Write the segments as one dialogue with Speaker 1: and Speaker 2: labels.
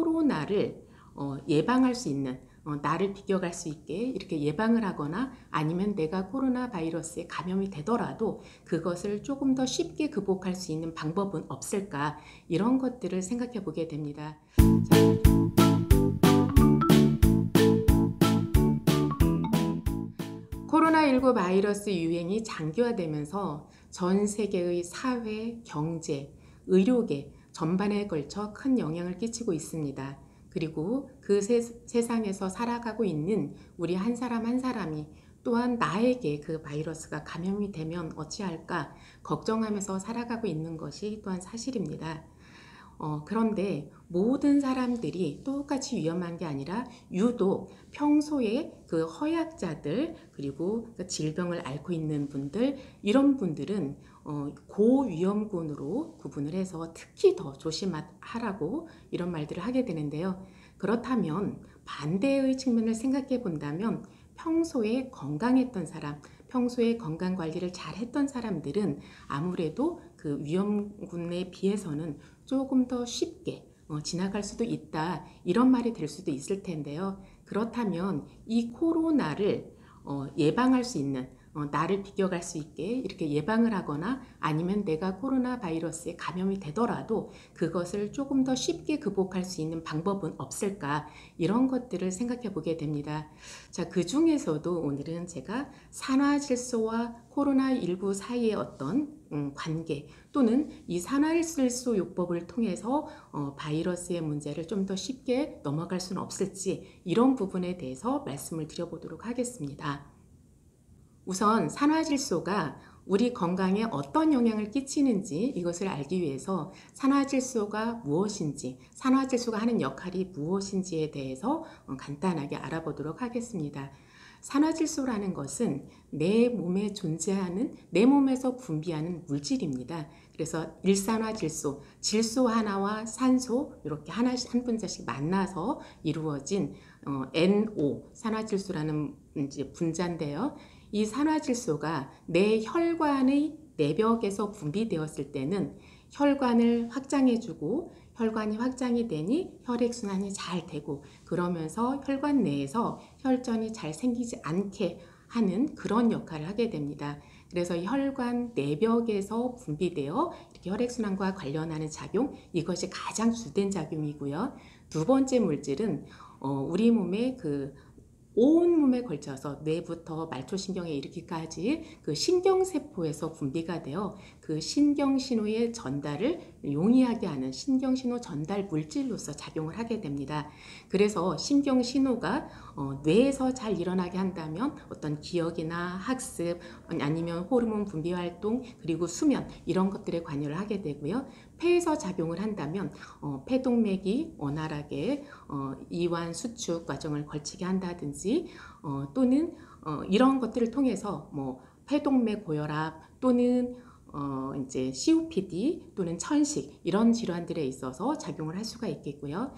Speaker 1: 코로나를 예방할 수 있는, 나를 비껴갈 수 있게 이렇게 예방을 하거나 아니면 내가 코로나 바이러스에 감염이 되더라도 그것을 조금 더 쉽게 극복할 수 있는 방법은 없을까, 이런 것들을 생각해 보게 됩니다. 코로나19 바이러스 유행이 장기화되면서 전 세계의 사회, 경제, 의료계 전반에 걸쳐 큰 영향을 끼치고 있습니다. 그리고 그 세상에서 살아가고 있는 우리 한 사람 한 사람이 또한 나에게 그 바이러스가 감염이 되면 어찌할까 걱정하면서 살아가고 있는 것이 또한 사실입니다. 그런데 모든 사람들이 똑같이 위험한 게 아니라 유독 평소에 그 허약자들, 그리고 그 질병을 앓고 있는 분들, 이런 분들은 고위험군으로 구분을 해서 특히 더 조심하라고 이런 말들을 하게 되는데요. 그렇다면 반대의 측면을 생각해 본다면 평소에 건강했던 사람, 평소에 건강 관리를 잘 했던 사람들은 아무래도 그 위험군에 비해서는 조금 더 쉽게 지나갈 수도 있다, 이런 말이 될 수도 있을 텐데요. 그렇다면 이 코로나를 예방할 수 있는, 나를 비껴갈 수 있게 이렇게 예방을 하거나 아니면 내가 코로나 바이러스에 감염이 되더라도 그것을 조금 더 쉽게 극복할 수 있는 방법은 없을까, 이런 것들을 생각해 보게 됩니다. 자, 그 중에서도 오늘은 제가 산화질소와 코로나19 사이의 어떤 관계, 또는 이 산화질소 요법을 통해서 바이러스의 문제를 좀 더 쉽게 넘어갈 수는 없을지, 이런 부분에 대해서 말씀을 드려보도록 하겠습니다. 우선 산화질소가 우리 건강에 어떤 영향을 끼치는지 이것을 알기 위해서 산화질소가 무엇인지, 산화질소가 하는 역할이 무엇인지에 대해서 간단하게 알아보도록 하겠습니다. 산화질소라는 것은 내 몸에 존재하는, 내 몸에서 분비하는 물질입니다. 그래서 일산화질소, 질소 하나와 산소 이렇게 한 분자씩 만나서 이루어진 NO, 산화질소라는 이제 분자인데요. 이 산화질소가 내 혈관의 내벽에서 분비되었을 때는 혈관을 확장해주고, 혈관이 확장이 되니 혈액순환이 잘 되고, 그러면서 혈관 내에서 혈전이 잘 생기지 않게 하는 그런 역할을 하게 됩니다. 그래서 혈관 내벽에서 분비되어 이렇게 혈액순환과 관련하는 작용, 이것이 가장 주된 작용이고요. 두 번째 물질은 우리 몸의 온 몸에 걸쳐서 뇌부터 말초신경에 이르기까지 그 신경세포에서 분비가 되어 그 신경신호의 전달을 용이하게 하는 신경신호 전달 물질로서 작용을 하게 됩니다. 그래서 신경신호가 뇌에서 잘 일어나게 한다면 어떤 기억이나 학습, 아니면 호르몬 분비 활동, 그리고 수면, 이런 것들에 관여를 하게 되고요. 폐에서 작용을 한다면 폐동맥이 원활하게 이완 수축 과정을 거치게 한다든지, 또는 이런 것들을 통해서 뭐 폐동맥 고혈압, 또는 이제 COPD 또는 천식, 이런 질환들에 있어서 작용을 할 수가 있겠고요.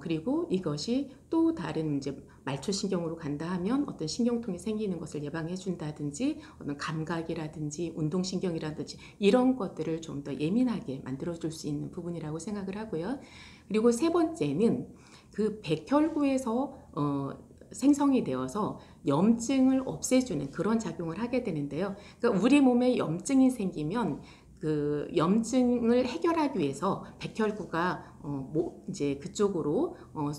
Speaker 1: 그리고 이것이 또 다른 이제 말초신경으로 간다 하면 어떤 신경통이 생기는 것을 예방해 준다든지, 어떤 감각이라든지 운동신경이라든지 이런 것들을 좀 더 예민하게 만들어 줄 수 있는 부분이라고 생각을 하고요. 그리고 세 번째는 그 백혈구에서 생성이 되어서 염증을 없애주는 그런 작용을 하게 되는데요. 그러니까 우리 몸에 염증이 생기면 그 염증을 해결하기 위해서 백혈구가 이제 그쪽으로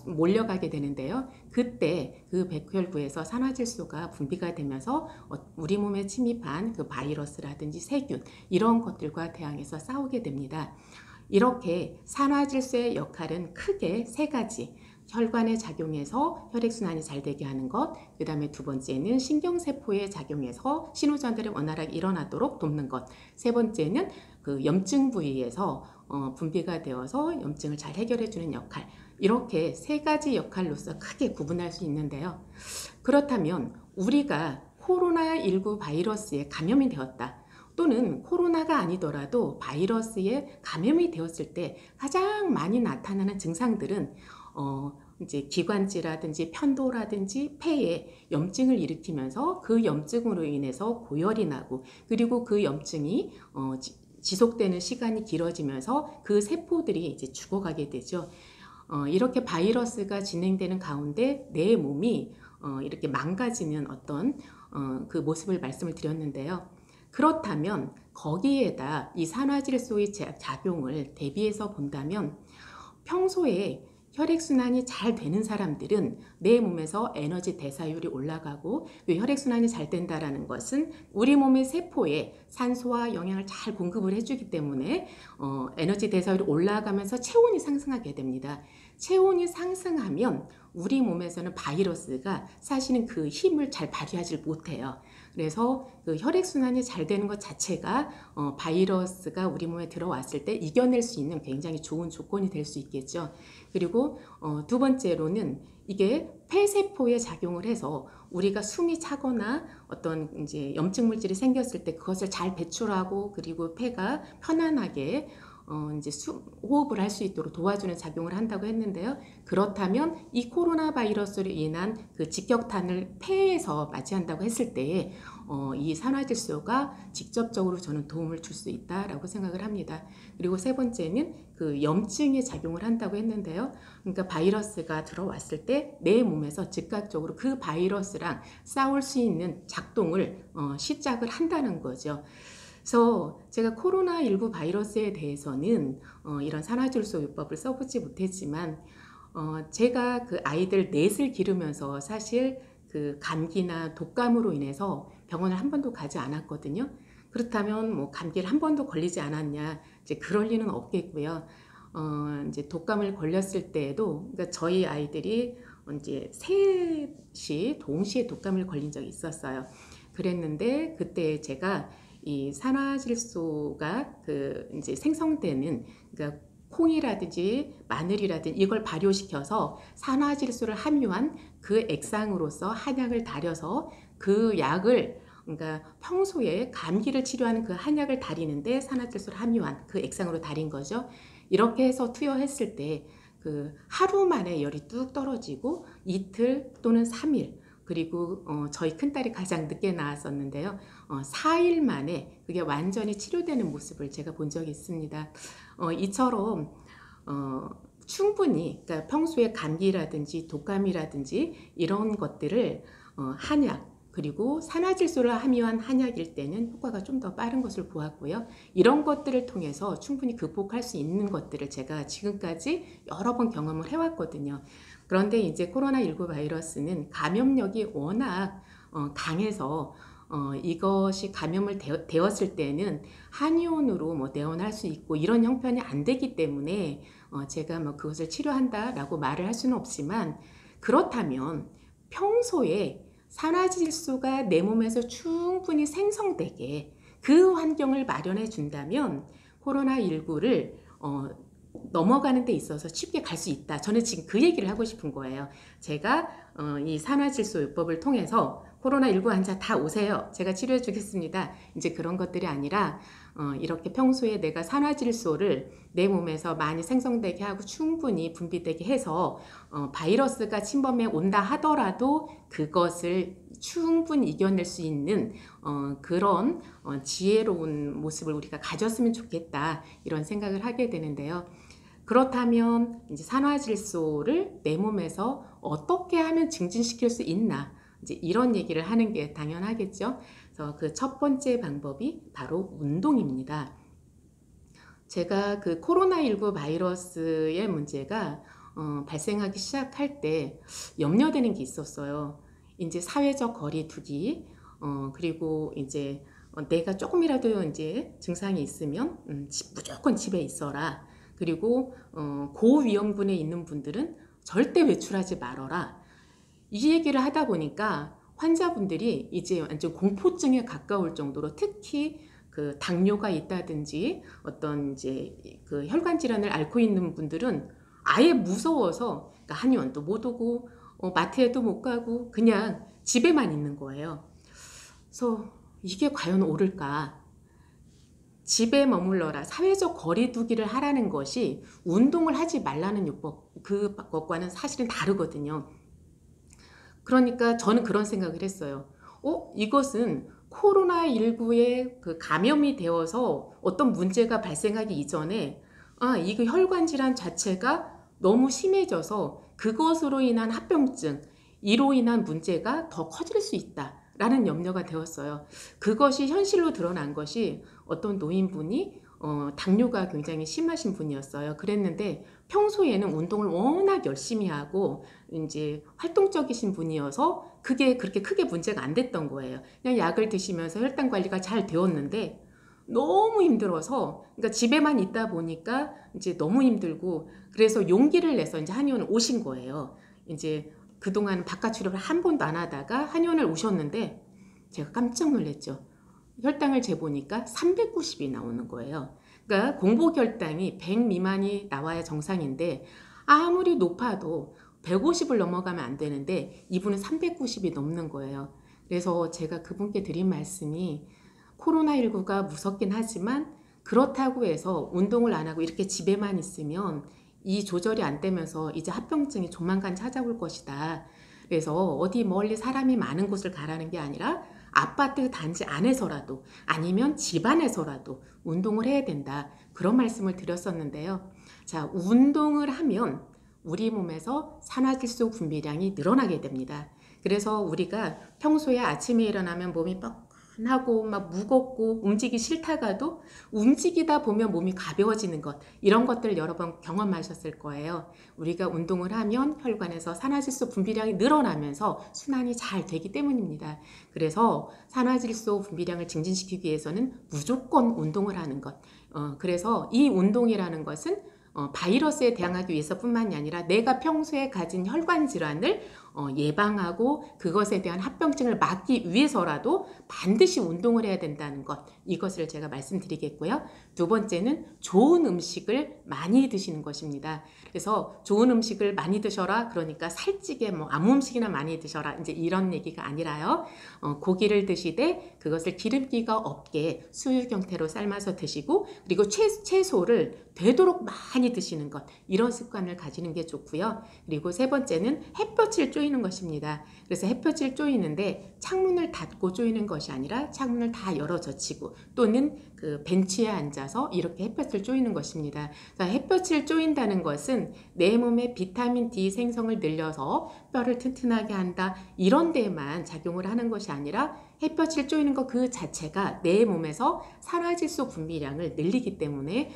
Speaker 1: 몰려가게 되는데요. 그때 그 백혈구에서 산화질소가 분비가 되면서 우리 몸에 침입한 그 바이러스라든지 세균, 이런 것들과 대항해서 싸우게 됩니다. 이렇게 산화질소의 역할은 크게 세 가지. 혈관에 작용해서 혈액순환이 잘 되게 하는 것, 그 다음에 두 번째는 신경세포에 작용해서 신호전달이 원활하게 일어나도록 돕는 것, 세 번째는 그 염증 부위에서 분비가 되어서 염증을 잘 해결해주는 역할, 이렇게 세 가지 역할로서 크게 구분할 수 있는데요. 그렇다면 우리가 코로나19 바이러스에 감염이 되었다, 또는 코로나가 아니더라도 바이러스에 감염이 되었을 때 가장 많이 나타나는 증상들은 이제 기관지라든지 편도라든지 폐에 염증을 일으키면서 그 염증으로 인해서 고열이 나고, 그리고 그 염증이 지속되는 시간이 길어지면서 그 세포들이 이제 죽어가게 되죠. 이렇게 바이러스가 진행되는 가운데 내 몸이 이렇게 망가지는 어떤 그 모습을 말씀을 드렸는데요. 그렇다면 거기에다 이 산화질소의 작용을 대비해서 본다면 평소에 혈액순환이 잘 되는 사람들은 내 몸에서 에너지 대사율이 올라가고, 혈액순환이 잘 된다는 것은 우리 몸의 세포에 산소와 영양을 잘 공급을 해주기 때문에 에너지 대사율이 올라가면서 체온이 상승하게 됩니다. 체온이 상승하면 우리 몸에서는 바이러스가 사실은 그 힘을 잘 발휘하지 못해요. 그래서 그 혈액순환이 잘 되는 것 자체가 바이러스가 우리 몸에 들어왔을 때 이겨낼 수 있는 굉장히 좋은 조건이 될 수 있겠죠. 그리고 두 번째로는 이게 폐세포에 작용을 해서 우리가 숨이 차거나 어떤 이제 염증 물질이 생겼을 때 그것을 잘 배출하고, 그리고 폐가 편안하게 이제 호흡을 할 수 있도록 도와주는 작용을 한다고 했는데요. 그렇다면 이 코로나 바이러스로 인한 그 직격탄을 폐에서 맞이한다고 했을 때 이 산화질소가 직접적으로 저는 도움을 줄 수 있다라고 생각을 합니다. 그리고 세 번째는 그 염증에 작용을 한다고 했는데요. 그러니까 바이러스가 들어왔을 때 내 몸에서 즉각적으로 그 바이러스랑 싸울 수 있는 작동을 시작을 한다는 거죠. 그래서 제가 코로나19 바이러스에 대해서는 이런 산화질소요법을 써보지 못했지만 제가 그 아이들 넷을 기르면서 사실 그 감기나 독감으로 인해서 병원을 한 번도 가지 않았거든요. 그렇다면 뭐 감기를 한 번도 걸리지 않았냐, 이제 그럴 리는 없겠고요. 이제 독감을 걸렸을 때에도, 그러니까 저희 아이들이 이제 셋이 동시에 독감을 걸린 적이 있었어요. 그랬는데 그때 제가 이 산화질소가 그 이제 생성되는, 그러니까 콩이라든지 마늘이라든지 이걸 발효시켜서 산화질소를 함유한 그 액상으로서 한약을 달여서 그 약을, 그러니까 평소에 감기를 치료하는 그 한약을 달이는데 산화질소를 함유한 그 액상으로 달인 거죠. 이렇게 해서 투여했을 때 그 하루 만에 열이 뚝 떨어지고 이틀 또는 3일, 그리고 저희 큰딸이 가장 늦게 나왔었는데요. 4일 만에 그게 완전히 치료되는 모습을 제가 본 적이 있습니다. 이처럼 충분히, 그러니까 평소에 감기라든지 독감이라든지 이런 것들을 한약, 그리고 산화질소를 함유한 한약일 때는 효과가 좀 더 빠른 것을 보았고요. 이런 것들을 통해서 충분히 극복할 수 있는 것들을 제가 지금까지 여러 번 경험을 해왔거든요. 그런데 이제 코로나19 바이러스는 감염력이 워낙 강해서 이것이 감염을 되었을 때는 한의원으로 뭐 내원할 수 있고 이런 형편이 안 되기 때문에 제가 뭐 그것을 치료한다라고 말을 할 수는 없지만, 그렇다면 평소에 산화질소가 내 몸에서 충분히 생성되게 그 환경을 마련해 준다면 코로나19를 넘어가는 데 있어서 쉽게 갈 수 있다. 저는 지금 그 얘기를 하고 싶은 거예요. 제가 이 산화질소요법을 통해서 코로나19 환자 다 오세요, 제가 치료해 주겠습니다, 이제 그런 것들이 아니라 이렇게 평소에 내가 산화질소를 내 몸에서 많이 생성되게 하고 충분히 분비되게 해서 바이러스가 침범해 온다 하더라도 그것을 충분히 이겨낼 수 있는 그런 지혜로운 모습을 우리가 가졌으면 좋겠다, 이런 생각을 하게 되는데요. 그렇다면 이제 산화질소를 내 몸에서 어떻게 하면 증진시킬 수 있나, 이제 이런 얘기를 하는 게 당연하겠죠. 그래서 그 첫 번째 방법이 바로 운동입니다. 제가 그 코로나19 바이러스의 문제가 발생하기 시작할 때 염려되는 게 있었어요. 이제 사회적 거리 두기, 그리고 이제 내가 조금이라도 이제 증상이 있으면 무조건 집에 있어라. 그리고 고위험군에 있는 분들은 절대 외출하지 말아라. 이 얘기를 하다 보니까 환자분들이 이제 완전 공포증에 가까울 정도로, 특히 그 당뇨가 있다든지 어떤 이제 그 혈관 질환을 앓고 있는 분들은 아예 무서워서, 그러니까 한의원도 못 오고 마트에도 못 가고 그냥 집에만 있는 거예요. 그래서 이게 과연 옳을까? 집에 머물러라, 사회적 거리두기를 하라는 것이 운동을 하지 말라는 요법, 그것과는 사실은 다르거든요. 그러니까 저는 그런 생각을 했어요. 이것은 코로나19에 그 감염이 되어서 어떤 문제가 발생하기 이전에 이거 혈관 질환 자체가 너무 심해져서 그것으로 인한 합병증, 이로 인한 문제가 더 커질 수 있다라는 염려가 되었어요. 그것이 현실로 드러난 것이 어떤 노인분이 당뇨가 굉장히 심하신 분이었어요. 그랬는데 평소에는 운동을 워낙 열심히 하고 이제 활동적이신 분이어서 그게 그렇게 크게 문제가 안 됐던 거예요. 그냥 약을 드시면서 혈당 관리가 잘 되었는데 너무 힘들어서, 그러니까 집에만 있다 보니까 이제 너무 힘들고, 그래서 용기를 내서 이제 한의원을 오신 거예요. 이제 그동안 바깥 치료를 한 번도 안 하다가 한의원을 오셨는데 제가 깜짝 놀랐죠. 혈당을 재보니까 390이 나오는 거예요. 그러니까 공복 혈당이 100 미만이 나와야 정상인데 아무리 높아도 150을 넘어가면 안 되는데 이분은 390이 넘는 거예요. 그래서 제가 그분께 드린 말씀이, 코로나19가 무섭긴 하지만 그렇다고 해서 운동을 안 하고 이렇게 집에만 있으면 이 조절이 안 되면서 이제 합병증이 조만간 찾아올 것이다. 그래서 어디 멀리 사람이 많은 곳을 가라는 게 아니라 아파트 단지 안에서라도 아니면 집 안에서라도 운동을 해야 된다. 그런 말씀을 드렸었는데요. 자, 운동을 하면 우리 몸에서 산화질소 분비량이 늘어나게 됩니다. 그래서 우리가 평소에 아침에 일어나면 몸이 뻐근하고 막 무겁고 움직이기 싫다가도 움직이다 보면 몸이 가벼워지는 것, 이런 것들을 여러 번 경험하셨을 거예요. 우리가 운동을 하면 혈관에서 산화질소 분비량이 늘어나면서 순환이 잘 되기 때문입니다. 그래서 산화질소 분비량을 증진시키기 위해서는 무조건 운동을 하는 것. 그래서 이 운동이라는 것은 바이러스에 대항하기 위해서뿐만이 아니라 내가 평소에 가진 혈관 질환을 예방하고 그것에 대한 합병증을 막기 위해서라도 반드시 운동을 해야 된다는 것, 이것을 제가 말씀드리겠고요. 두 번째는 좋은 음식을 많이 드시는 것입니다. 그래서 좋은 음식을 많이 드셔라, 그러니까 살찌게 뭐 아무 음식이나 많이 드셔라, 이제 이런 얘기가 아니라요. 고기를 드시되 그것을 기름기가 없게 수육 형태로 삶아서 드시고, 그리고 채소를 되도록 많이 드시는 것, 이런 습관을 가지는 게 좋고요. 그리고 세 번째는 햇볕을 쬐이는 것입니다. 그래서 햇볕을 쬐이는데 창문을 닫고 쬐이는 것이 아니라 창문을 다 열어 젖히고 또는 그 벤치에 앉아서 이렇게 햇볕을 쬐이는 것입니다. 햇볕을 쬐인다는 것은 내 몸에 비타민 D 생성을 늘려서 뼈를 튼튼하게 한다, 이런 데에만 작용을 하는 것이 아니라 햇볕을 쬐이는 것 그 자체가 내 몸에서 산화질소 분비량을 늘리기 때문에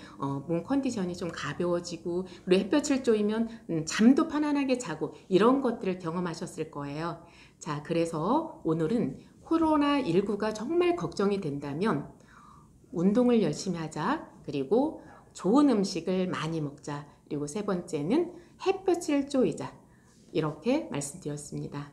Speaker 1: 몸 컨디션이 좀 가벼워지고, 그리고 햇볕을 쬐이면 잠도 편안하게 자고, 이런 것들을 경험하셨을 거예요. 자, 그래서 오늘은 코로나19가 정말 걱정이 된다면 운동을 열심히 하자, 그리고 좋은 음식을 많이 먹자, 그리고 세 번째는 햇볕을 쬐이자, 이렇게 말씀드렸습니다.